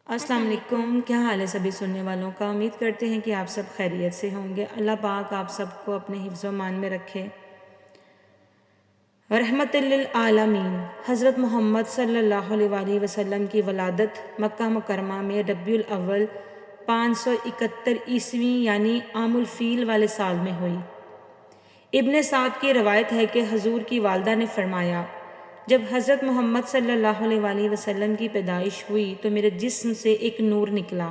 السلام علیکم، کیا حال ہے سبھی سننے والوں کا؟ امید کرتے ہیں کہ آپ سب خیریت سے ہوں گے۔ اللہ پاک آپ سب کو اپنے حفظ و امان میں رکھے۔ رحمت للعالمین حضرت محمد صلی اللہ علیہ وآلہ وسلم کی ولادت مکہ مکرمہ میں ربیع الاول 571 عیسوی یعنی عام الفیل والے سال میں ہوئی۔ ابن سعد کی روایت ہے کہ حضور کی والدہ نے فرمایا، جب حضرت محمد صلی اللہ علیہ وآلہ وسلم کی پیدائش ہوئی تو میرے جسم سے ایک نور نکلا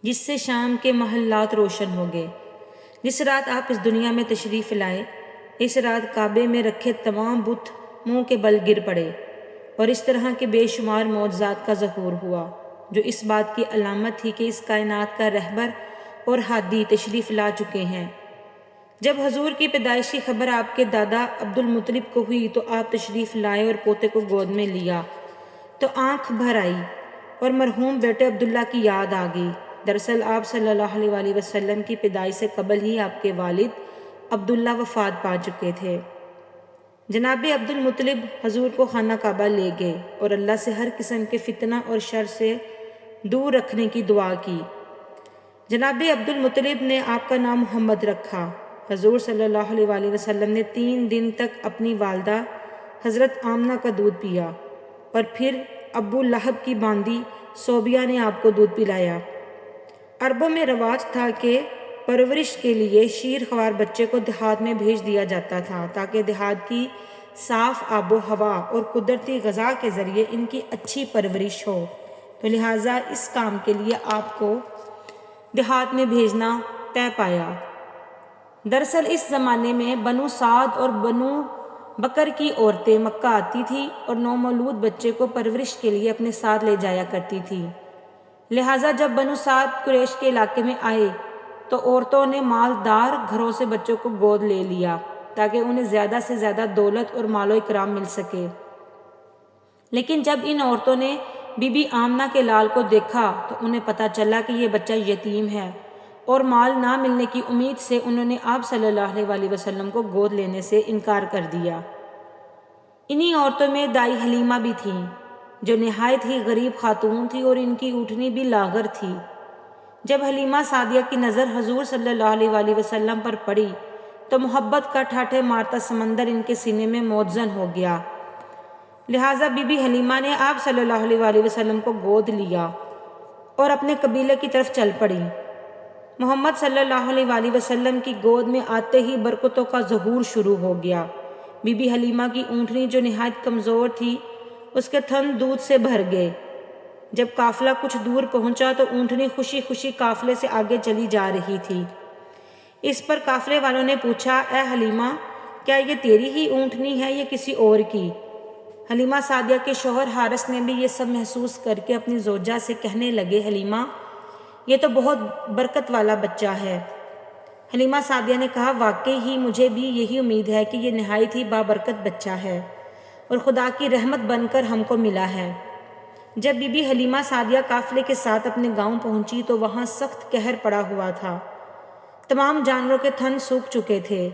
جس سے شام کے محلات روشن ہو گئے۔ جس رات آپ اس دنیا میں تشریف لائے، اس رات کعبے میں رکھے تمام بت منہ کے بل گر پڑے اور اس طرح کے بے شمار معجزات کا ظہور ہوا جو اس بات کی علامت تھی کہ اس کائنات کا رہبر اور ہادی تشریف لا چکے ہیں۔ جب حضور کی پیدائش کی خبر آپ کے دادا عبد المطلب کو ہوئی تو آپ تشریف لائے اور پوتے کو گود میں لیا تو آنکھ بھر آئی اور مرحوم بیٹے عبداللہ کی یاد آ گئی۔ دراصل آپ صلی اللہ علیہ وآلہ وسلم کی پیدائش سے قبل ہی آپ کے والد عبداللہ وفات پا چکے تھے۔ جناب عبد المطلب حضور کو خانہ کعبہ لے گئے اور اللہ سے ہر قسم کے فتنہ اور شر سے دور رکھنے کی دعا کی۔ جناب عبد المطلب نے آپ کا نام محمد رکھا۔ حضور صلی اللہ علیہ وآلہ وسلم نے 3 دن تک اپنی والدہ حضرت آمنہ کا دودھ پیا اور پھر ابو لہب کی باندی صوبیہ نے آپ کو دودھ پلایا۔ عربوں میں رواج تھا کہ پرورش کے لیے شیر خوار بچے کو دیہات میں بھیج دیا جاتا تھا تاکہ دیہات کی صاف آب و ہوا اور قدرتی غذا کے ذریعے ان کی اچھی پرورش ہو، تو لہٰذا اس کام کے لیے آپ کو دیہات میں بھیجنا طے پایا۔ دراصل اس زمانے میں بنو سعد اور بنو بکر کی عورتیں مکہ آتی تھیں اور نومولود بچے کو پرورش کے لیے اپنے ساتھ لے جایا کرتی تھیں۔ لہٰذا جب بنو سعد قریش کے علاقے میں آئے تو عورتوں نے مالدار گھروں سے بچوں کو گود لے لیا تاکہ انہیں زیادہ سے زیادہ دولت اور مال و اکرام مل سکے۔ لیکن جب ان عورتوں نے بی بی آمنہ کے لال کو دیکھا تو انہیں پتہ چلا کہ یہ بچہ یتیم ہے اور مال نہ ملنے کی امید سے انہوں نے آپ صلی اللہ علیہ وآلہ وسلم کو گود لینے سے انکار کر دیا۔ انہی عورتوں میں دائی حلیمہ بھی تھیں جو نہایت ہی غریب خاتون تھی اور ان کی اونٹنی بھی لاغر تھی۔ جب حلیمہ سعدیہ کی نظر حضور صلی اللہ علیہ وآلہ وسلم پر پڑی تو محبت کا ٹھاٹھے مارتا سمندر ان کے سینے میں موزن ہو گیا۔ لہٰذا بی بی حلیمہ نے آپ صلی اللہ علیہ وآلہ وسلم کو گود لیا اور اپنے قبیلے کی طرف چل پڑی۔ محمد صلی اللہ علیہ وآلہ وسلم کی گود میں آتے ہی برکتوں کا ظہور شروع ہو گیا۔ بی بی حلیمہ کی اونٹنی جو نہایت کمزور تھی اس کے تھن دودھ سے بھر گئے۔ جب قافلہ کچھ دور پہنچا تو اونٹنی خوشی خوشی قافلے سے آگے چلی جا رہی تھی۔ اس پر قافلے والوں نے پوچھا، اے حلیمہ، کیا یہ تیری ہی اونٹنی ہے یا کسی اور کی؟ حلیمہ سعدیہ کے شوہر حارث نے بھی یہ سب محسوس کر کے اپنی زوجہ سے کہنے لگے، حلیمہ یہ تو بہت برکت والا بچہ ہے۔ حلیمہ سعدیہ نے کہا، واقعی ہی مجھے بھی یہی امید ہے کہ یہ نہایت ہی بابرکت بچہ ہے اور خدا کی رحمت بن کر ہم کو ملا ہے۔ جب بی بی حلیمہ سعدیہ قافلے کے ساتھ اپنے گاؤں پہنچی تو وہاں سخت قہر پڑا ہوا تھا۔ تمام جانوروں کے تھن سوکھ چکے تھے،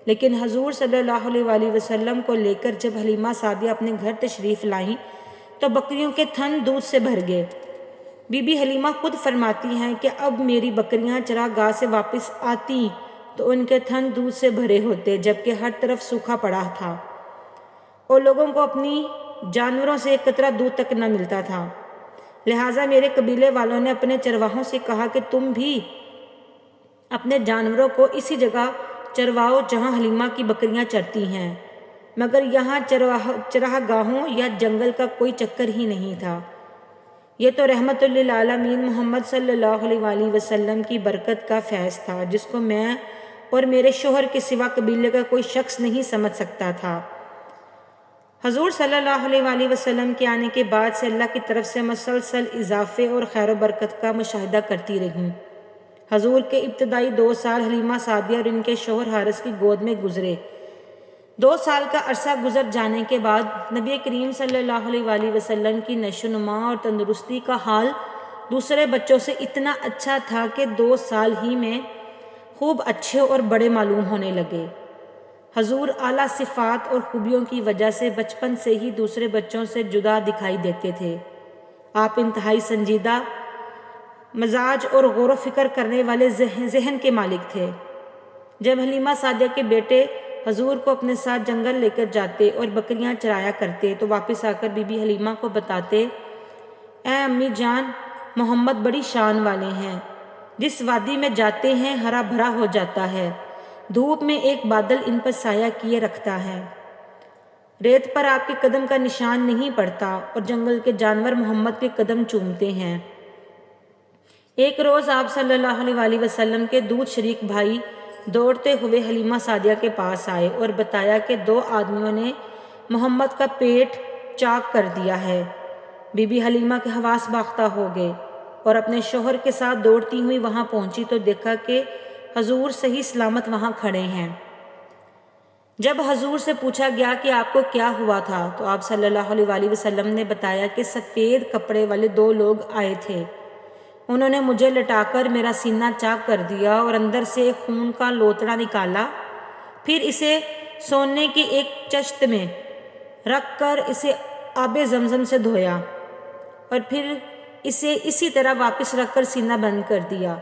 لیکن حضور صلی اللہ علیہ وآلہ وسلم کو لے کر جب حلیمہ سعدیہ اپنے گھر تشریف لائیں تو بکریوں کے تھن دودھ سے بھر گئے۔ بی بی حلیمہ خود فرماتی ہیں کہ اب میری بکریاں چراگاہ سے واپس آتی تو ان کے تھن دودھ سے بھرے ہوتے جبکہ ہر طرف سوکھا پڑا تھا اور لوگوں کو اپنی جانوروں سے ایک قطرہ دودھ تک نہ ملتا تھا۔ لہٰذا میرے قبیلے والوں نے اپنے چرواہوں سے کہا کہ تم بھی اپنے جانوروں کو اسی جگہ چرواؤ جہاں حلیمہ کی بکریاں چرتی ہیں، مگر یہاں چراہ گاہوں یا جنگل کا کوئی چکر ہی نہیں تھا۔ یہ تو رحمت للعالمین محمد صلی اللہ علیہ وآلہ وسلم کی برکت کا فیض تھا جس کو میں اور میرے شوہر کے سوا قبیلے کا کوئی شخص نہیں سمجھ سکتا تھا۔ حضور صلی اللہ علیہ وآلہ وسلم کے آنے کے بعد سے اللہ کی طرف سے مسلسل اضافے اور خیر و برکت کا مشاہدہ کرتی رہی۔ حضور کے ابتدائی 2 سال حلیمہ سعدیہ اور ان کے شوہر حارث کی گود میں گزرے۔ 2 سال کا عرصہ گزر جانے کے بعد نبی کریم صلی اللہ علیہ وآلہ وسلم کی نشو و نما اور تندرستی کا حال دوسرے بچوں سے اتنا اچھا تھا کہ 2 سال ہی میں خوب اچھے اور بڑے معلوم ہونے لگے۔ حضور اعلیٰ صفات اور خوبیوں کی وجہ سے بچپن سے ہی دوسرے بچوں سے جدا دکھائی دیتے تھے۔ آپ انتہائی سنجیدہ مزاج اور غور و فکر کرنے والے ذہن کے مالک تھے۔ جب حلیمہ سعدیہ کے بیٹے حضور کو اپنے ساتھ جنگل لے کر جاتے اور بکریاں چرایا کرتے تو واپس آ کر بی بی حلیمہ کو بتاتے، اے امی جان، محمد بڑی شان والے ہیں، جس وادی میں جاتے ہیں ہرا بھرا ہو جاتا ہے، دھوپ میں ایک بادل ان پر سایہ کیے رکھتا ہے، ریت پر آپ کے قدم کا نشان نہیں پڑتا اور جنگل کے جانور محمد کے قدم چومتے ہیں۔ ایک روز آپ صلی اللہ علیہ وآلہ وسلم کے دودھ شریک بھائی دوڑتے ہوئے حلیمہ سعدیہ کے پاس آئے اور بتایا کہ 2 آدمیوں نے محمد کا پیٹ چاک کر دیا ہے۔ بی بی حلیمہ کے حواس باختہ ہو گئے اور اپنے شوہر کے ساتھ دوڑتی ہوئی وہاں پہنچی تو دیکھا کہ حضور صحیح سلامت وہاں کھڑے ہیں۔ جب حضور سے پوچھا گیا کہ آپ کو کیا ہوا تھا تو آپ صلی اللہ علیہ وآلہ وسلم نے بتایا کہ سفید کپڑے والے 2 لوگ آئے تھے، انہوں نے مجھے لٹا کر میرا سینہ چاک کر دیا اور اندر سے خون کا لوتڑا نکالا، پھر اسے سونے کی ایک چشت میں رکھ کر اسے آب زمزم سے دھویا اور پھر اسے اسی طرح واپس رکھ کر سینہ بند کر دیا۔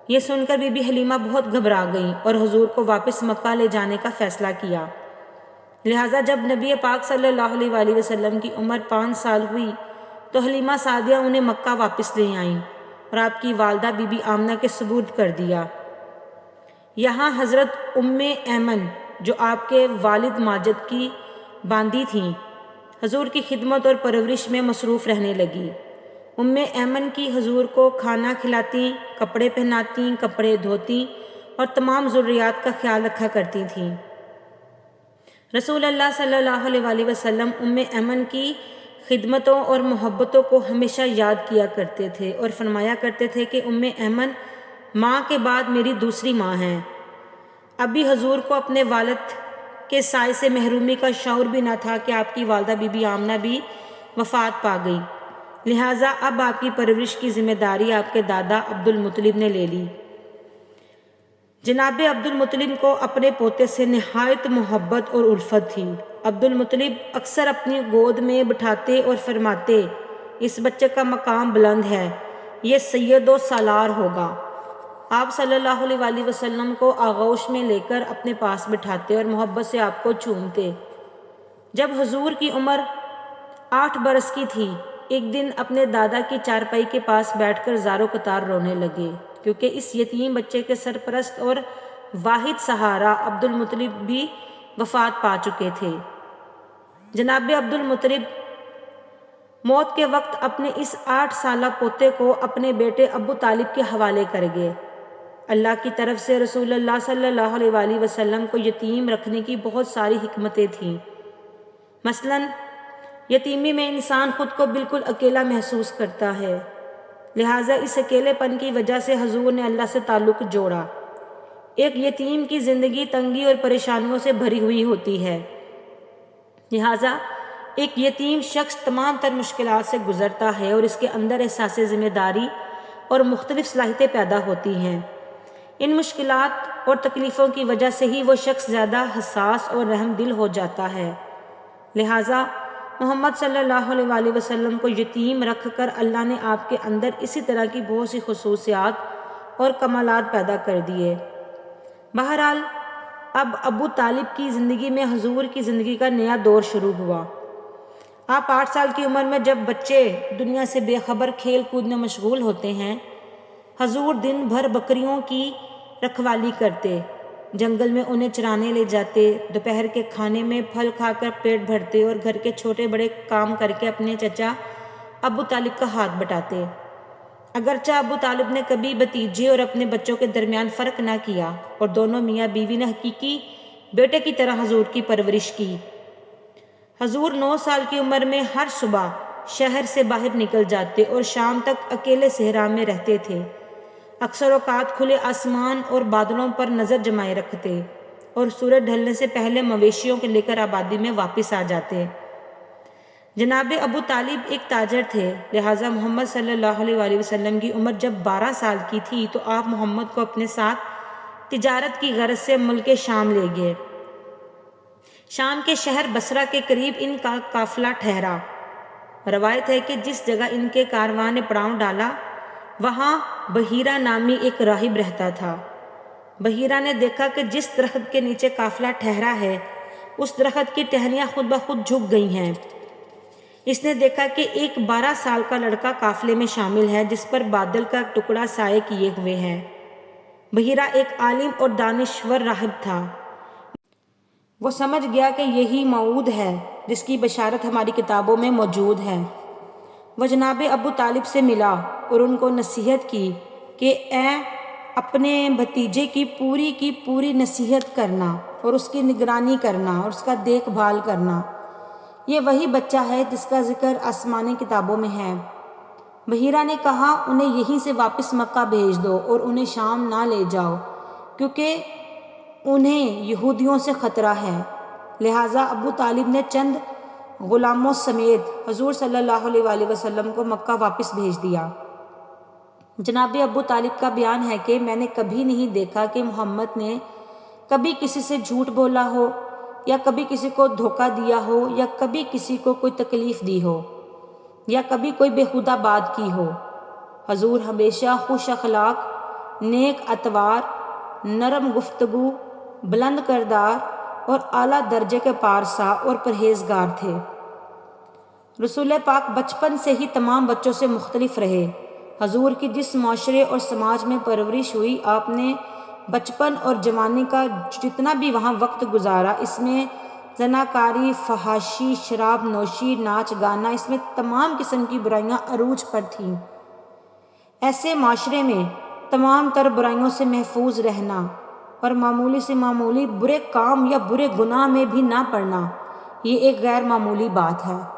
یہ سن کر بی بی حلیمہ بہت گھبرا گئیں اور حضور کو واپس مکہ لے جانے کا فیصلہ کیا۔ لہٰذا جب نبی پاک صلی اللہ علیہ وآلہ وسلم کی عمر 5 سال ہوئی تو حلیمہ سعدیہ انہیں مکہ واپس لے آئیں اور آپ کی والدہ بی بی آمنہ کے سپرد کر دیا۔ یہاں حضرت ایمن جو آپ کے والد ماجد کی باندی تھیں، حضور کی خدمت اور پرورش میں مصروف رہنے لگی۔ ایمن کی حضور کو کھانا کھلاتی، کپڑے پہناتی، کپڑے دھوتی اور تمام ضروریات کا خیال رکھا کرتی تھیں۔ رسول اللہ صلی اللہ علیہ وآلہ وسلم ایمن کی خدمتوں اور محبتوں کو ہمیشہ یاد کیا کرتے تھے اور فرمایا کرتے تھے کہ ایمن ماں کے بعد میری دوسری ماں ہیں۔ ابھی حضور کو اپنے والد کے سائے سے محرومی کا شعور بھی نہ تھا کہ آپ کی والدہ بی بی آمنہ بھی وفات پا گئی، لہٰذا اب آپ کی پرورش کی ذمہ داری آپ کے دادا عبد المطلب نے لے لی۔ جناب عبد المطلب کو اپنے پوتے سے نہایت محبت اور الفت تھی۔ عبد المطلب اکثر اپنی گود میں بٹھاتے اور فرماتے، اس بچے کا مقام بلند ہے، یہ سید و سالار ہوگا۔ آپ صلی اللہ علیہ وآلہ وسلم کو آغوش میں لے کر اپنے پاس بٹھاتے اور محبت سے آپ کو چومتے۔ جب حضور کی عمر 8 برس کی تھی، ایک دن اپنے دادا کی چارپائی کے پاس بیٹھ کر زار و قطار رونے لگے، کیونکہ اس یتیم بچے کے سرپرست اور واحد سہارا عبد المطلب بھی وفات پا چکے تھے۔ جناب عبد المطلب موت کے وقت اپنے اس 8 سالہ پوتے کو اپنے بیٹے ابو طالب کے حوالے کر گئے۔ اللہ کی طرف سے رسول اللہ صلی اللہ علیہ وآلہ وسلم کو یتیم رکھنے کی بہت ساری حکمتیں تھیں۔ مثلاً یتیمی میں انسان خود کو بالکل اکیلا محسوس کرتا ہے، لہٰذا اس اکیلے پن کی وجہ سے حضور نے اللہ سے تعلق جوڑا۔ ایک یتیم کی زندگی تنگی اور پریشانیوں سے بھری ہوئی ہوتی ہے، لہٰذا ایک یتیم شخص تمام تر مشکلات سے گزرتا ہے اور اس کے اندر احساس ذمہ داری اور مختلف صلاحیتیں پیدا ہوتی ہیں۔ ان مشکلات اور تکلیفوں کی وجہ سے ہی وہ شخص زیادہ حساس اور رحم دل ہو جاتا ہے، لہٰذا محمد صلی اللہ علیہ وآلہ وسلم کو یتیم رکھ کر اللہ نے آپ کے اندر اسی طرح کی بہت سی خصوصیات اور کمالات پیدا کر دیے۔ بہرحال اب ابو طالب کی زندگی میں حضور کی زندگی کا نیا دور شروع ہوا۔ آپ 8 سال کی عمر میں جب بچے دنیا سے بے خبر کھیل کود میں مشغول ہوتے ہیں، حضور دن بھر بکریوں کی رکھوالی کرتے، جنگل میں انہیں چرانے لے جاتے، دوپہر کے کھانے میں پھل کھا کر پیٹ بھرتے اور گھر کے چھوٹے بڑے کام کر کے اپنے چچا ابو طالب کا ہاتھ بٹاتے۔ اگرچہ ابو طالب نے کبھی بھتیجے اور اپنے بچوں کے درمیان فرق نہ کیا اور دونوں میاں بیوی نے حقیقی بیٹے کی طرح حضور کی پرورش کی۔ حضور 9 سال کی عمر میں ہر صبح شہر سے باہر نکل جاتے اور شام تک اکیلے صحرا میں رہتے تھے۔ اکثر اوقات کھلے آسمان اور بادلوں پر نظر جمائے رکھتے اور سورج ڈھلنے سے پہلے مویشیوں کو لے کر آبادی میں واپس آ جاتے۔ جناب ابو طالب ایک تاجر تھے، لہٰذا محمد صلی اللہ علیہ وآلہ وسلم کی عمر جب 12 سال کی تھی تو آپ محمد کو اپنے ساتھ تجارت کی غرض سے ملک شام لے گئے۔ شام کے شہر بصرہ کے قریب ان کا قافلہ ٹھہرا۔ روایت ہے کہ جس جگہ ان کے کاروان نے پڑاؤ ڈالا وہاں بحیرہ نامی ایک راہب رہتا تھا۔ بحیرہ نے دیکھا کہ جس درخت کے نیچے قافلہ ٹھہرا ہے اس درخت کی ٹہنیاں خود بخود جھک گئی ہیں۔ اس نے دیکھا کہ ایک 12 سال کا لڑکا قافلے میں شامل ہے جس پر بادل کا ٹکڑا سائے کیے ہوئے ہے۔ بحیرہ ایک عالم اور دانشور راہب تھا۔ وہ سمجھ گیا کہ یہی موعود ہے جس کی بشارت ہماری کتابوں میں موجود ہے۔ وہ جناب ابو طالب سے ملا اور ان کو نصیحت کی کہ اے اپنے بھتیجے کی پوری نصیحت کرنا اور اس کی نگرانی کرنا اور اس کا دیکھ بھال کرنا۔ یہ وہی بچہ ہے جس کا ذکر آسمانی کتابوں میں ہے۔ بحیرہ نے کہا انہیں یہیں سے واپس مکہ بھیج دو اور انہیں شام نہ لے جاؤ کیونکہ انہیں یہودیوں سے خطرہ ہے۔ لہٰذا ابو طالب نے چند غلاموں سمیت حضور صلی اللہ علیہ وآلہ وسلم کو مکہ واپس بھیج دیا۔ جناب ابو طالب کا بیان ہے کہ میں نے کبھی نہیں دیکھا کہ محمد نے کبھی کسی سے جھوٹ بولا ہو یا کبھی کسی کو دھوکہ دیا ہو یا کبھی کسی کو کوئی تکلیف دی ہو یا کبھی کوئی بیہودہ بات کی ہو۔ حضور ہمیشہ خوش اخلاق، نیک اتوار، نرم گفتگو، بلند کردار اور اعلیٰ درجے کے پارسا اور پرہیزگار تھے۔ رسول پاک بچپن سے ہی تمام بچوں سے مختلف رہے۔ حضور کی جس معاشرے اور سماج میں پرورش ہوئی، آپ نے بچپن اور جوانی کا جتنا بھی وہاں وقت گزارا، اس میں زناکاری، فحاشی، شراب نوشی، ناچ گانا، اس میں تمام قسم کی برائیاں عروج پر تھیں۔ ایسے معاشرے میں تمام تر برائیوں سے محفوظ رہنا اور معمولی سے معمولی برے کام یا برے گناہ میں بھی نہ پڑنا، یہ ایک غیر معمولی بات ہے۔